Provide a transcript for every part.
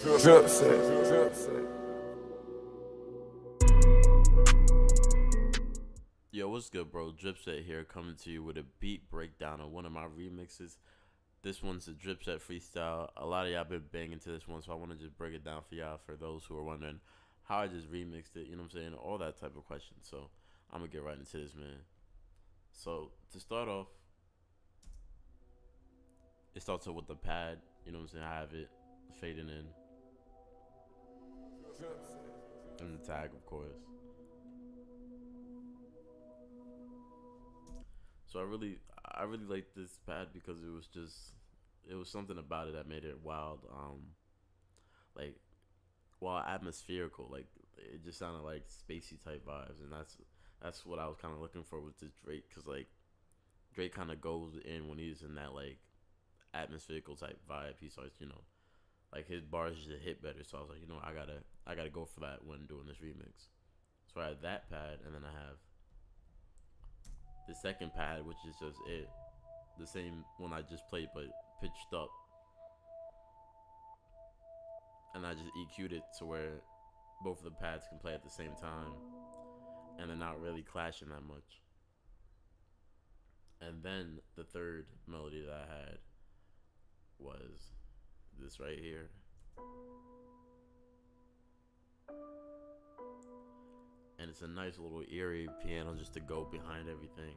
Dripset. Yo, what's good, bro? Dripset here, coming to you with a beat breakdown of one of my remixes. This one's a Dripset freestyle. A lot of y'all been banging to this one, so I want to just break it down for y'all, for those who are wondering how I just remixed it, you know what I'm saying? All that type of questions. So I'm going to get right into this, man. So to start off, it starts off with the pad, you know what I'm saying? I have it fading in. And the tag, of course. So I really liked this pad because it was something about it that made it wild, like wild atmospherical. Like it just sounded like spacey type vibes, and that's what I was kind of looking for with this Drake, cause like Drake kind of goes in when he's in that like atmospherical type vibe. He starts, like his bars just hit better. So I was like, I gotta go for that when doing this remix. So I had that pad, and then I have the second pad, which is just the same one I just played, but pitched up. And I just EQ'd it to where both of the pads can play at the same time, and they're not really clashing that much. And then the third melody that I had was this right here. And it's a nice little eerie piano just to go behind everything.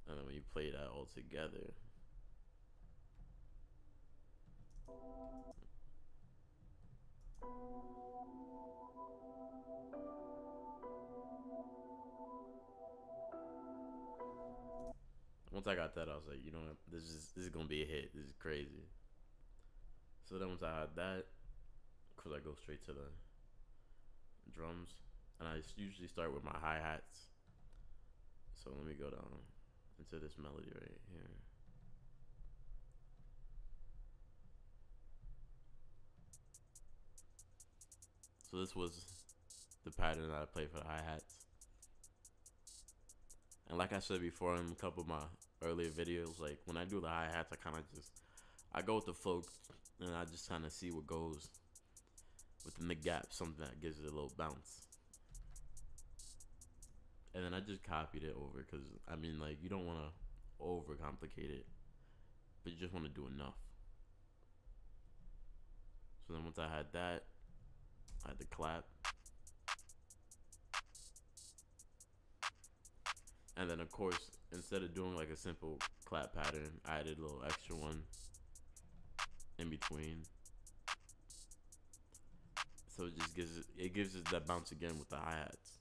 And then when you play that all together, once I got that, I was like, you know what, this is gonna be a hit. This is crazy. So then once I had that, cause I go straight to the drums, and I usually start with my hi-hats. So let me go down into this melody right here. So this was the pattern that I played for the hi-hats. And like I said before in a couple of my earlier videos, like when I do the hi-hats, I go with the flow, and I just kind of see what goes within the gap, something that gives it a little bounce. And then I just copied it over, because I mean, like, you don't want to overcomplicate it, but you just want to do enough. So then once I had that, I had the clap. And then of course, instead of doing like a simple clap pattern, I added a little extra one in between. So it just gives us that bounce again with the hi-hats.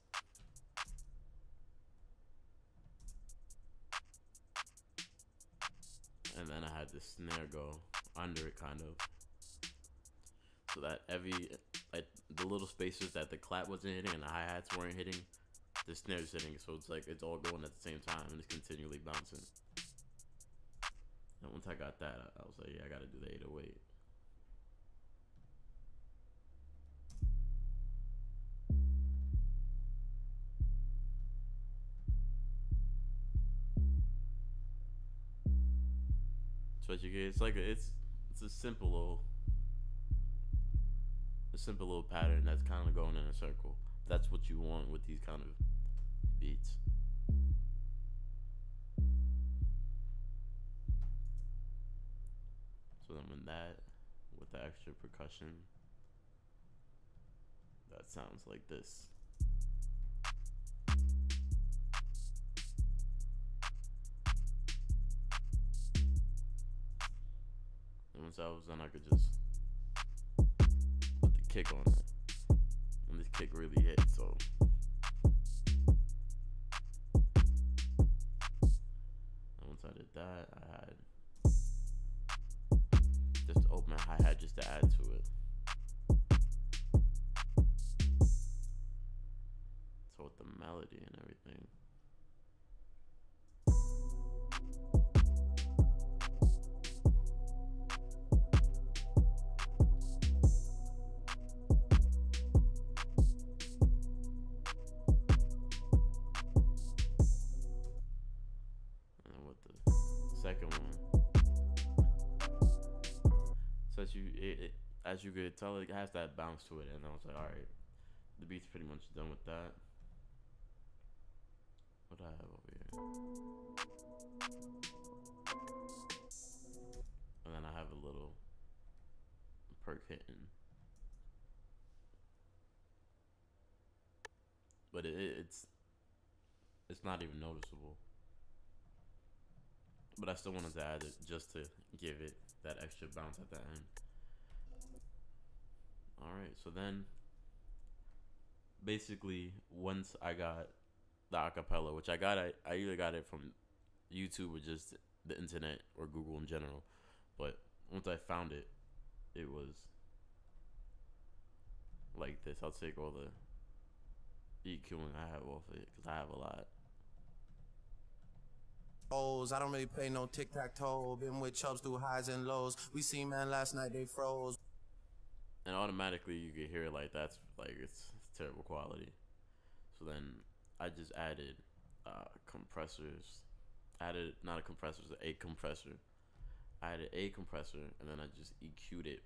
And then I had the snare go under it, kind of, so that like the little spaces that the clap wasn't hitting and the hi-hats weren't hitting, the snare's hitting. So it's like it's all going at the same time, and it's continually bouncing. And once I got that, I was like, yeah, I gotta do the 808. So what you get, it's a simple little pattern that's kind of going in a circle. That's what you want with these kind of beats. So then with the extra percussion, that sounds like this. And once I was done, I could just put the kick on it. And this kick really hit, so. And once I did that, I had just to open my hi-hat just to add to it. So with the melody and everything. And then with the second one, as you could tell, it has that bounce to it, and I was like, all right, the beat's pretty much done with that. What do I have over here? And then I have a little perk hitting, but it's not even noticeable. But I still wanted to add it just to give it that extra bounce at the end. All right, so then basically once I got the acapella, which I either got it from YouTube or just the internet or Google in general. But once I found it, it was like this. I'll take all the EQing I have off it because I have a lot. I don't really play no tic-tac-toe. Been with chubs through highs and lows. We seen man last night, they froze. And automatically you can hear like that's like it's terrible quality. So then I just added compressors. Added not a compressor, it's a compressor. I added a compressor and then I just EQ'd it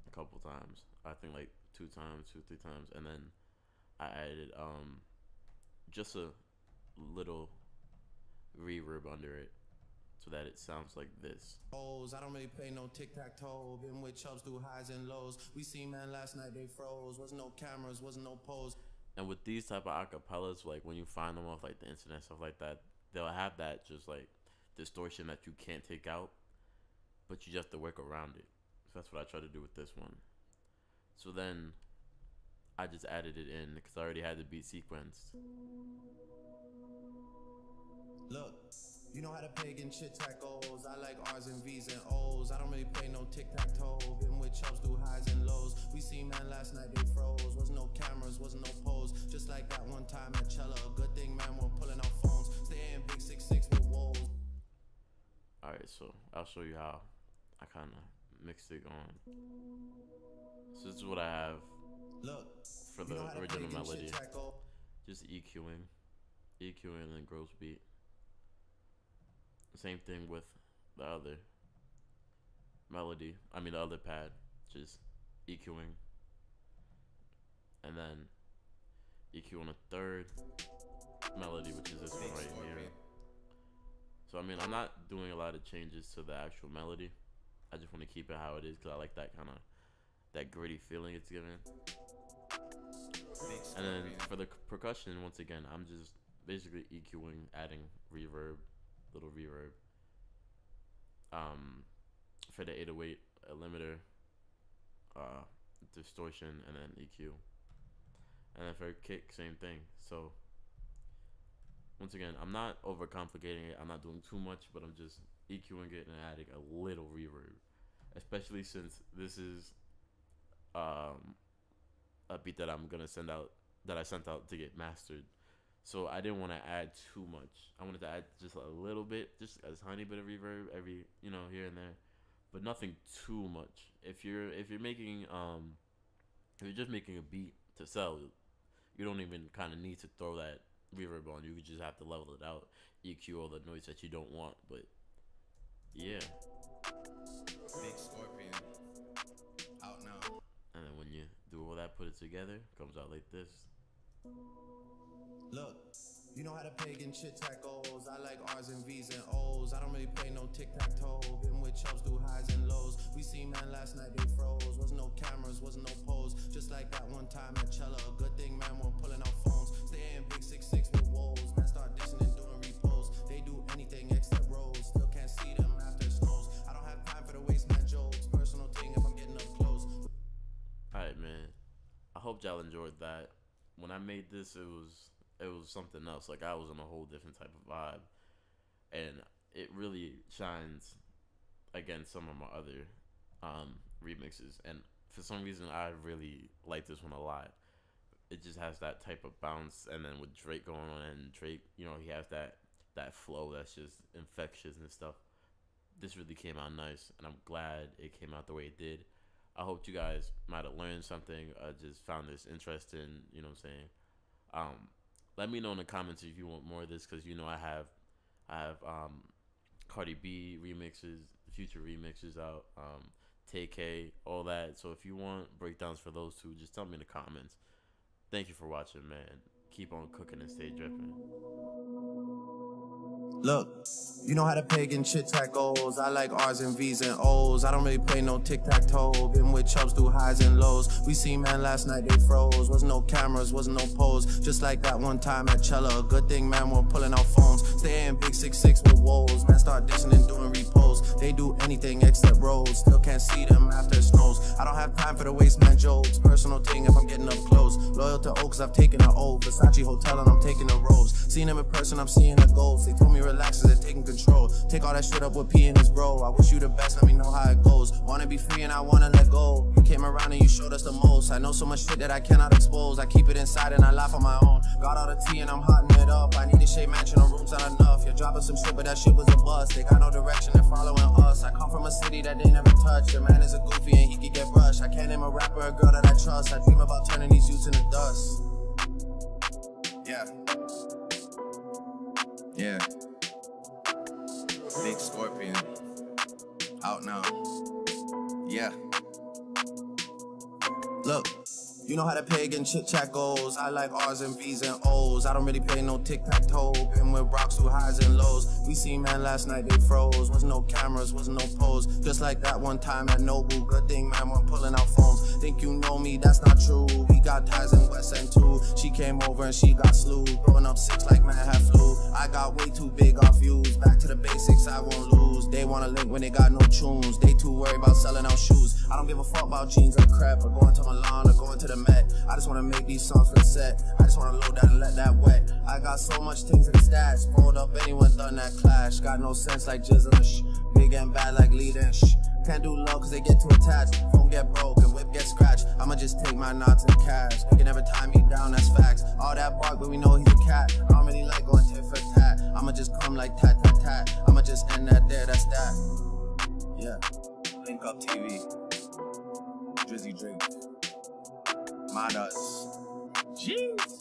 a couple times. I think like two times, 2 3 times, and then I added just a little reverb under it so that it sounds like this. I don't really play no tic-tac-toe. Been with chubs through highs and lows. We seen man last night, they froze. Wasn't no cameras, wasn't no pose. And with these type of acapellas, like when you find them off like the internet, stuff like that, they'll have that just like distortion that you can't take out, but you just have to work around it. So that's what I try to do with this one. So then I just added it in because I already had the beat sequenced. Look, you know how the pagan chit-chat goes. I like R's and V's and O's. I don't really play no tic-tac-toe. Been with chubs through highs and lows. We seen man last night, they froze. Wasn't no cameras, wasn't no pose. Just like that one time at Cella. Good thing man weren't pulling out phones. Staying big 6'6" with woes. Alright, so I'll show you how I kind of mixed it on. So this is what I have. Look, for the original melody. Just EQing and then gross beat. Same thing with the other melody. I mean the other pad. Just EQing. And then EQ on a third melody, which is this one right here. So I mean I'm not doing a lot of changes to the actual melody. I just want to keep it how it is because I like that kind of that gritty feeling it's giving. And then for the percussion, once again, I'm just basically EQing, adding reverb, little reverb. For the 808, a limiter, distortion, and then EQ. And then for kick, same thing. So once again, I'm not overcomplicating it. I'm not doing too much, but I'm just EQing it and adding a little reverb. Especially since this is a beat that I'm gonna send out, that I sent out to get mastered. So I didn't want to add too much. I wanted to add just a little bit, just a tiny bit of reverb every, here and there, but nothing too much. If you're making if you're just making a beat to sell, you don't even kind of need to throw that reverb on. You just have to level it out, EQ all the noise that you don't want. But yeah. Big Scorpion out now. And then when you do all that, put it together, it comes out like this. Look, you know how the pagan chit-chat goes. I like R's and V's and O's. I don't really play no tic-tac-toe. Been with chubs through highs and lows. We seen man last night, they froze. Wasn't no cameras, wasn't no pose. Just like that one time at Cella. Good thing man weren't pulling out phones. Staying big 6'6" with woes. Man start dissing and doing repos. They do anything except rolls. Still can't see them after it snows. I don't have time for the waste man jokes. Personal thing if I'm getting up close. Alright, man. I hope y'all enjoyed that. When I made this, it was something else. Like I was in a whole different type of vibe, and it really shines against some of my other remixes. And for some reason, I really like this one a lot. It just has that type of bounce, and then with Drake going on, and Drake, he has that flow that's just infectious and stuff. This really came out nice, and I'm glad it came out the way it did. I hope you guys might have learned something. I just found this interesting. You know what I'm saying? Let me know in the comments if you want more of this, because I have Cardi B remixes. future remixes out. TK, all that. So if you want breakdowns for those two, just tell me in the comments. Thank you for watching, man. Keep on cooking and stay dripping. Look, you know how the pagan chit chat goes. I like R's and V's and O's. I don't really play no tic-tac-toe. Been with chubs through highs and lows. We seen man last night, they froze. Wasn't no cameras, wasn't no pose. Just like that one time at Cella. Good thing, man, we're pulling out phones. Stay in big 6'6" with woes. Man, start dissing and doing repos. They do anything except rolls. Still can't see them after it snows. I don't have time for the waste man jokes. Personal thing if I'm getting up close. Loyal to Oaks, I've taken an O. Versace Hotel and I'm taking the robes. Seen them in person, I'm seeing the goals. They told me relax as they're taking control. Take all that shit up with P and his bro. I wish you the best, let me know how it goes. Wanna be free and I wanna let go. You came around and you showed us the most. I know so much shit that I cannot expose. I keep it inside and I laugh on my own. Got all the tea and I'm hotting it up. I need a shade mansion, no room's not enough. You're dropping some shit, but that shit was a bust. They got no direction, they're following us. I come from a city that they never touched. The man is a goofy and he could get brushed. I can't name a rapper or a girl that I trust. I dream about turning these youths into dust. Yeah. Yeah. Big Scorpion. Out now. Yeah. Look. You know how the pagan chit-chat goes. I like R's and V's and O's. I don't really play no tic-tac-toe. Been with rocks through highs and lows. We seen man last night, they froze. Wasn't no cameras, wasn't no pose. Just like that one time at Nobu. Good thing, man, we're pulling out phones. Think you know me, that's not true. We got ties in West End too. She came over and she got slew. Throwing up 6 like man had flu. I got way too big off views. Back to the basics, I won't lose. They wanna link when they got no tunes. They too worried about selling out shoes. I don't give a fuck about jeans or crap. Or going to Milan or going to the Met. I just wanna make these songs for the set. I just wanna load that and let that wet. I got so much things in the stash. Pulled up, anyone done that clash. Got no sense like Jizzle. Big and bad like lead and Can't do love cause they get too attached. Phone get broke and whip get scratched. I'ma just take my knots in cash. They can never tie me down, that's facts. All that bark, but we know he's a cat. I don't really like going tit for tat. I'ma just come like tat tat tat. I'ma just end that there, that's that. Yeah. Link Up TV. Drizzy Drake. Madas. Jeez.